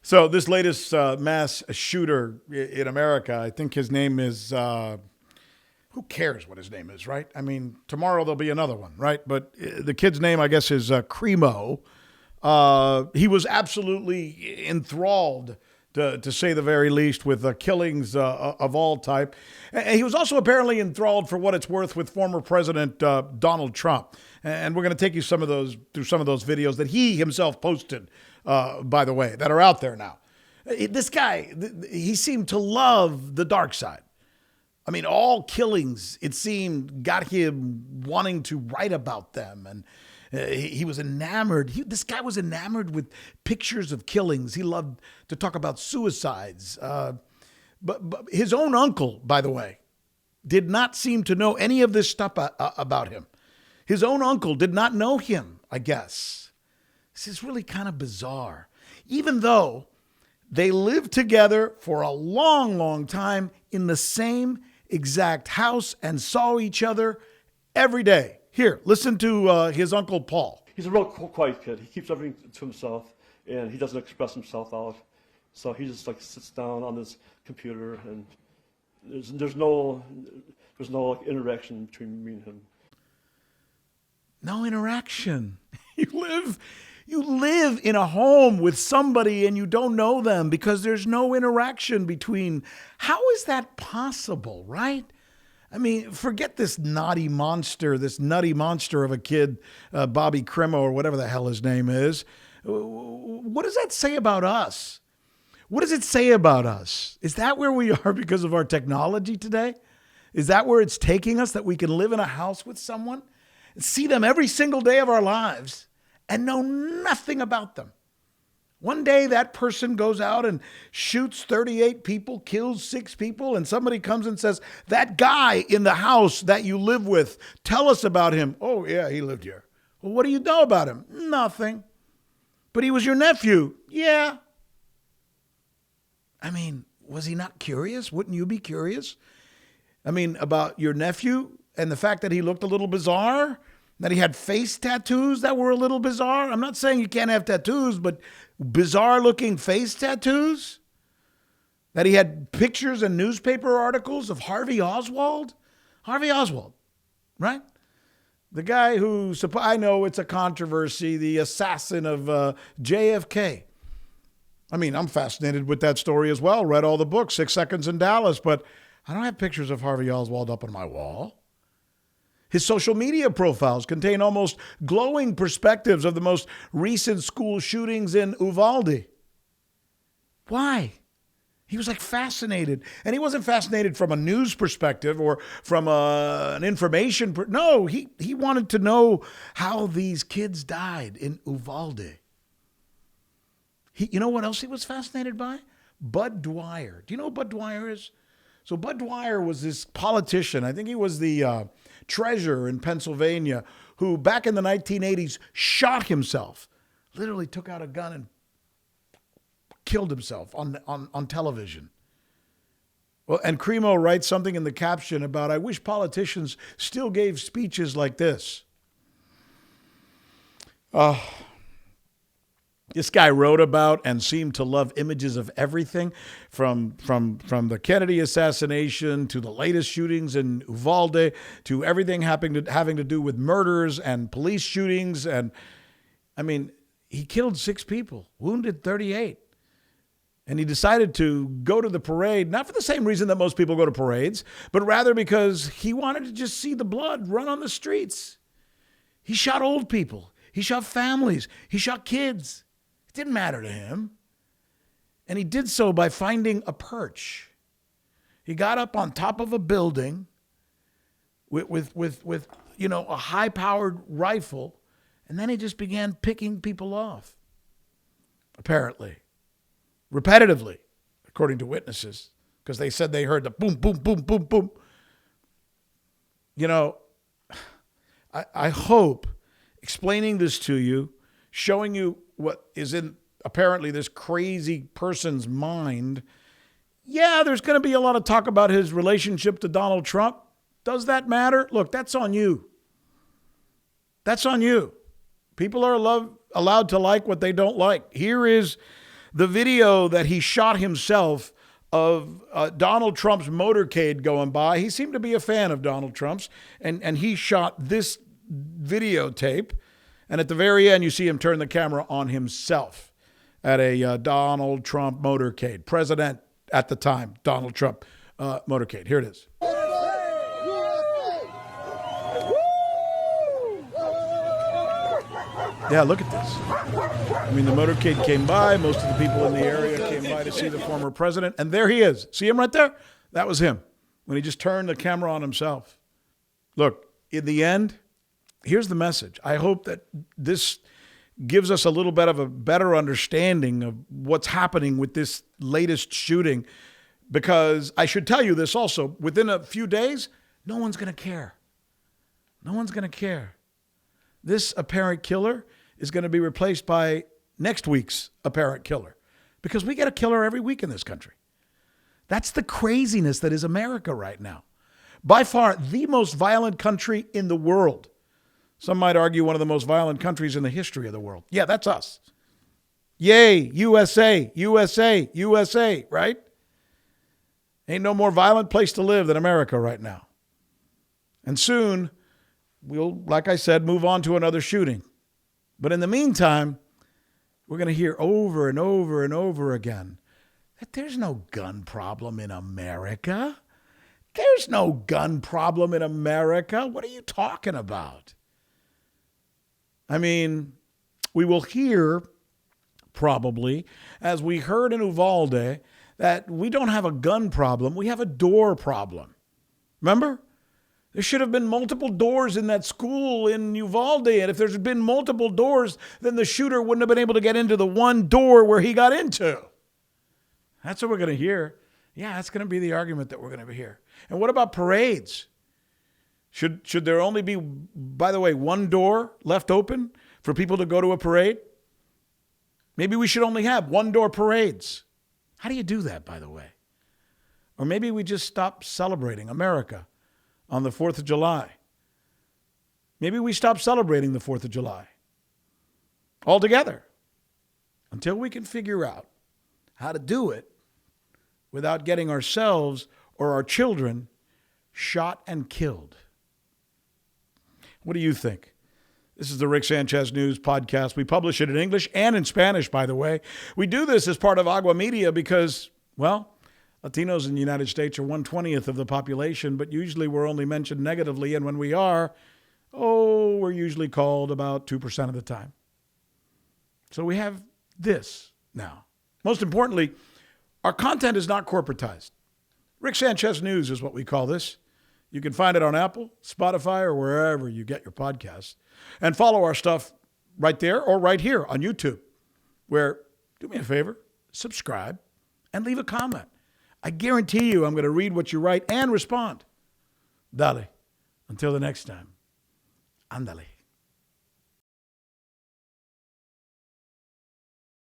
So this latest mass shooter in America, I think his name is, who cares what his name is, right? I mean, tomorrow there'll be another one, right? But the kid's name, I guess, is Crimo. He was absolutely enthralled, to say the very least, with killings of all type. And he was also apparently enthralled, for what it's worth, with former President Donald Trump. And we're going to take you through some of those videos that he himself posted, by the way, that are out there now. This guy, he seemed to love the dark side. I mean, all killings, it seemed, got him wanting to write about them. And he was enamored. This guy was enamored with pictures of killings. He loved to talk about suicides. But his own uncle, by the way, did not seem to know any of this stuff about him. His own uncle did not know him, I guess. This is really kind of bizarre. Even though they lived together for a long, long time in the same exact house and saw each other every day. Here, listen to his Uncle Paul. He's a real quiet kid. He keeps everything to himself, and he doesn't express himself out. So he just sits down on his computer, and there's no interaction between me and him. No interaction. You live in a home with somebody and you don't know them because there's no interaction between. How is that possible, right? I mean, forget this nutty monster of a kid, Bobby Crimo or whatever the hell his name is. What does that say about us? What does it say about us? Is that where we are because of our technology today? Is that where it's taking us, that we can live in a house with someone, see them every single day of our lives, and know nothing about them? One day that person goes out and shoots 38 people, kills 6 people, and somebody comes and says, that guy in the house that you live with, tell us about him. Oh, yeah, he lived here. Well, what do you know about him? Nothing. But he was your nephew. Yeah. I mean, was he not curious? Wouldn't you be curious? I mean, about your nephew and the fact that he looked a little bizarre? That he had face tattoos that were a little bizarre? I'm not saying you can't have tattoos, but bizarre-looking face tattoos? That he had pictures and newspaper articles of Harvey Oswald? Harvey Oswald, right? The guy who, I know it's a controversy, the assassin of JFK. I mean, I'm fascinated with that story as well. Read all the books, 6 Seconds in Dallas, but I don't have pictures of Harvey Oswald up on my wall. His social media profiles contain almost glowing perspectives of the most recent school shootings in Uvalde. Why? He was fascinated. And he wasn't fascinated from a news perspective or from an information. No, he wanted to know how these kids died in Uvalde. You know what else he was fascinated by? Bud Dwyer. Do you know who Bud Dwyer is? So Bud Dwyer was this politician. I think he was the treasurer in Pennsylvania who back in the 1980s shot himself, literally took out a gun and killed himself on television. Well, and Crimo writes something in the caption about, I wish politicians still gave speeches like this. This guy wrote about and seemed to love images of everything from the Kennedy assassination to the latest shootings in Uvalde to everything having to do with murders and police shootings. And I mean, he killed 6 people, wounded 38. And he decided to go to the parade, not for the same reason that most people go to parades, but rather because he wanted to just see the blood run on the streets. He shot old people. He shot families. He shot kids. Didn't matter to him. And he did so by finding a perch. He got up on top of a building with a high-powered rifle, and then he just began picking people off. Apparently. Repetitively, according to witnesses, because they said they heard the boom, boom, boom, boom, boom. You know, I hope explaining this to you, showing you what is in apparently this crazy person's mind. Yeah, there's going to be a lot of talk about his relationship to Donald Trump. Does that matter? Look, that's on you. That's on you. People are allowed to like what they don't like. Here is the video that he shot himself of Donald Trump's motorcade going by. He seemed to be a fan of Donald Trump's, and he shot this videotape. And at the very end, you see him turn the camera on himself at a Donald Trump motorcade. President at the time, Donald Trump motorcade. Here it is. Yeah, look at this. I mean, the motorcade came by. Most of the people in the area came by to see the former president. And there he is. See him right there? That was him when he just turned the camera on himself. Look, in the end, here's the message. I hope that this gives us a little bit of a better understanding of what's happening with this latest shooting, because I should tell you this also. Within a few days, no one's going to care. No one's going to care. This apparent killer is going to be replaced by next week's apparent killer, because we get a killer every week in this country. That's the craziness that is America right now. By far the most violent country in the world. Some might argue one of the most violent countries in the history of the world. Yeah, that's us. Yay, USA, USA, USA, right? Ain't no more violent place to live than America right now. And soon, we'll, like I said, move on to another shooting. But in the meantime, we're going to hear over and over and over again that there's no gun problem in America. There's no gun problem in America. What are you talking about? I mean, we will hear probably, as we heard in Uvalde, that we don't have a gun problem. We have a door problem. Remember? There should have been multiple doors in that school in Uvalde. And if there's been multiple doors, then the shooter wouldn't have been able to get into the one door where he got into. That's what we're going to hear. Yeah, that's going to be the argument that we're going to hear. And what about parades? Should there only be, by the way, one door left open for people to go to a parade? Maybe we should only have one-door parades. How do you do that, by the way? Or maybe we just stop celebrating America on the 4th of July. Maybe we stop celebrating the 4th of July altogether until we can figure out how to do it without getting ourselves or our children shot and killed. What do you think? This is the Rick Sanchez News Podcast. We publish it in English and in Spanish, by the way. We do this as part of Agua Media because, well, Latinos in the United States are 1/20th of the population, but usually we're only mentioned negatively, and when we are, we're usually called about 2% of the time. So we have this now. Most importantly, our content is not corporatized. Rick Sanchez News is what we call this. You can find it on Apple, Spotify, or wherever you get your podcasts. And follow our stuff right there or right here on YouTube, where, do me a favor, subscribe and leave a comment. I guarantee you I'm going to read what you write and respond. Dale. Until the next time. Ándale.